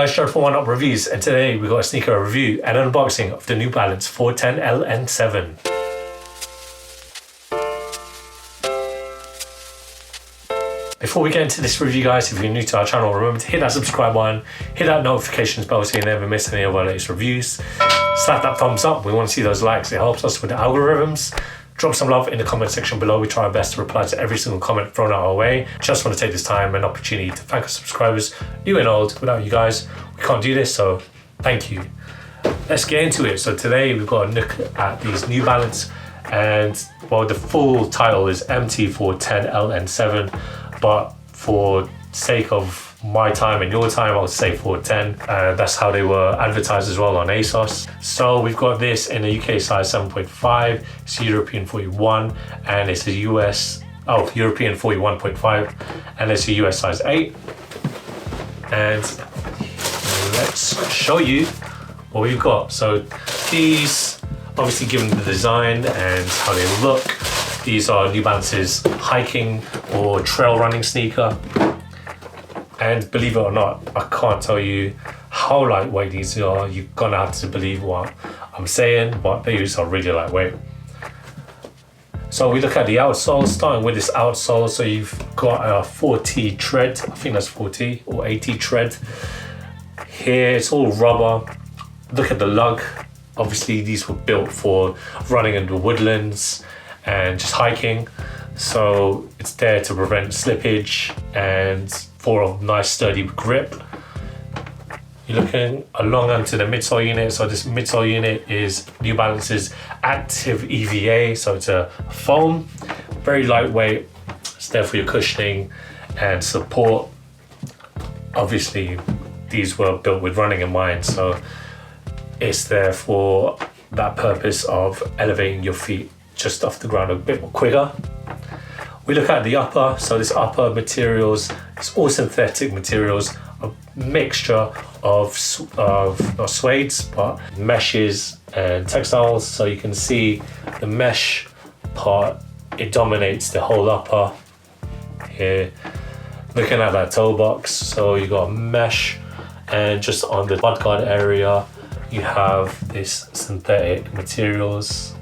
guys, Gerald from Oneupreviewz, and today we got a sneaker review and unboxing of the New Balance 410 LN7. Before we get into this review, guys, if you're new to our channel, remember to hit that subscribe button, hit that notifications bell so you never miss any of our latest reviews. Slap that thumbs up, we want to see those likes, it helps us with the algorithms. Drop some love in the comment section below. We try our best to reply to every single comment thrown out our way. Just want to take this time and opportunity to thank our subscribers, new and old. Without you guys, we can't do this, so thank you. Let's get into it. So today we've got a look at these New Balance, and well, the full title is MT410 LN7, but for sake of my time and your time, I would say 410. That's how they were advertised as well on ASOS. So we've got this in a UK size 7.5, it's European 41, and it's a European 41.5, and it's a US size 8. And let's show you what we've got. So these, obviously given the design and how they look, these are New Balance's hiking or trail running sneaker. And believe it or not, I can't tell you how lightweight these are. You're gonna have to believe what I'm saying, but these are really lightweight. So we look at the outsole, starting with this outsole. So you've got a 4T tread, I think that's 4T or 80 tread. Here it's all rubber. Look at the lug. Obviously these were built for running in the woodlands and just hiking. So it's there to prevent slippage and for a nice sturdy grip. You're looking along onto the midsole unit. So this midsole unit is New Balance's active EVA. So it's a foam, very lightweight. It's there for your cushioning and support. Obviously, these were built with running in mind. So it's there for that purpose of elevating your feet just off the ground a bit more quicker. We look at the upper, so this upper materials, it's all synthetic materials, a mixture of not suedes, but meshes and textiles. So you can see the mesh part, it dominates the whole upper here. Looking at that toe box, so you got mesh, and just on the mudguard area, you have this synthetic materials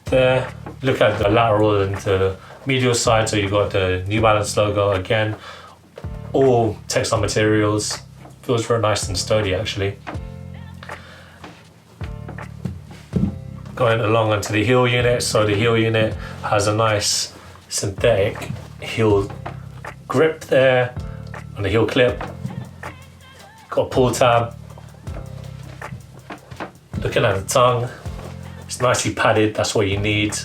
there. Look at the lateral and the medial side, so you've got the New Balance logo again, all textile materials. Feels very nice and sturdy actually. Going along onto the heel unit, so the heel unit has a nice synthetic heel grip there on the heel clip. Got a pull tab. Looking at the tongue, it's nicely padded. That's what you need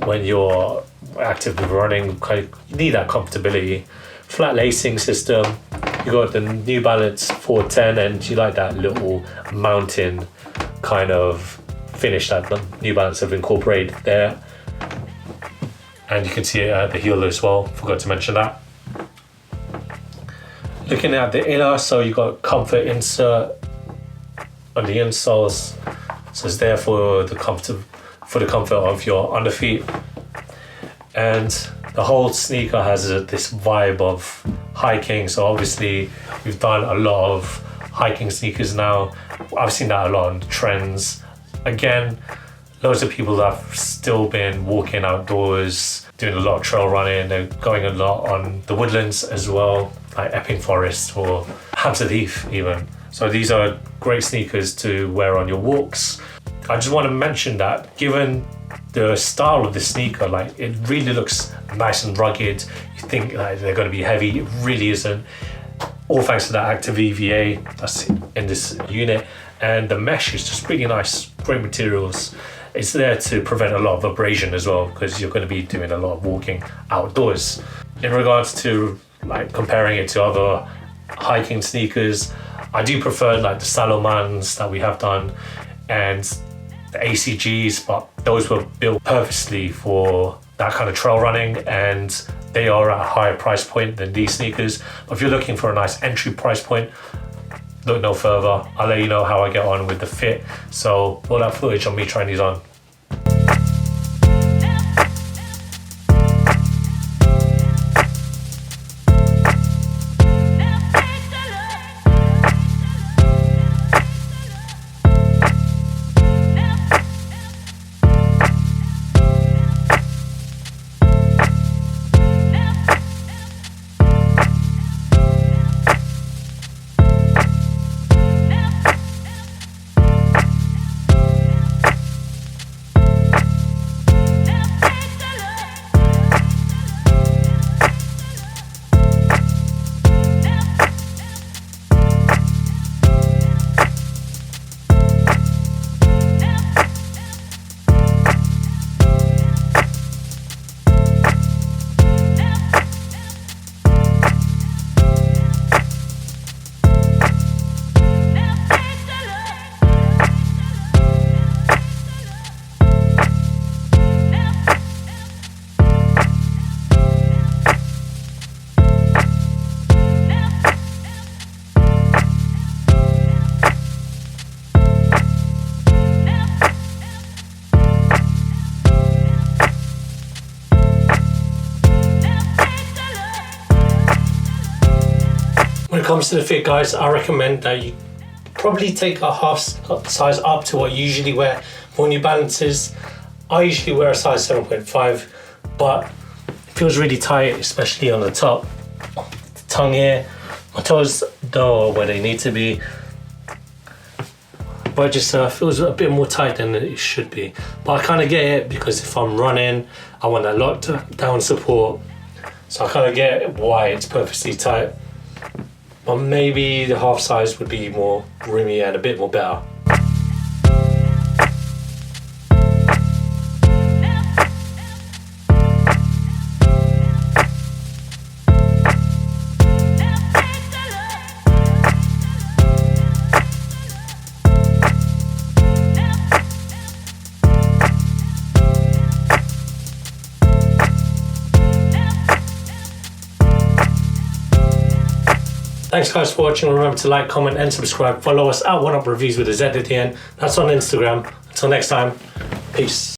when you're actively running. You need that comfortability. Flat lacing system. You got the New Balance 410, and you like that little mountain kind of finish that New Balance have incorporated there. And you can see it at the heel as well. Forgot to mention that. Looking at the inner, so you got comfort insert on the insoles. So it's there for the comfort of your underfeet. And the whole sneaker has this vibe of hiking. So obviously we've done a lot of hiking sneakers now. I've seen that a lot on the trends. Again, loads of people that have still been walking outdoors, doing a lot of trail running. They're going a lot on the woodlands as well, like Epping Forest or Hampstead Heath even. So these are great sneakers to wear on your walks. I just want to mention that given the style of the sneaker, like it really looks nice and rugged. You think like they're going to be heavy, it really isn't. All thanks to that active EVA that's in this unit, and the mesh is just really nice, great materials. It's there to prevent a lot of abrasion as well, because you're going to be doing a lot of walking outdoors. In regards to like comparing it to other hiking sneakers, I do prefer like the Salomons that we have done and the ACGs, but those were built purposely for that kind of trail running, and they are at a higher price point than these sneakers. But if you're looking for a nice entry price point, look no further. I'll let you know how I get on with the fit. So all that footage on me trying these on. comes to the fit, guys, I recommend that you probably take a half size up to what you usually wear for New Balances. I usually wear a size 7.5, but it feels really tight, especially on the top, the tongue here. My toes though are where they need to be, but it just feels a bit more tight than it should be. But I kind of get it, because if I'm running, I want that locked down support. So I kind of get why it's purposely tight. But maybe the half size would be more roomy and a bit more better. Thanks guys for watching. Remember to like, comment and subscribe. Follow us at Oneupreviewz with a Z at the end. That's on Instagram. Until next time, peace.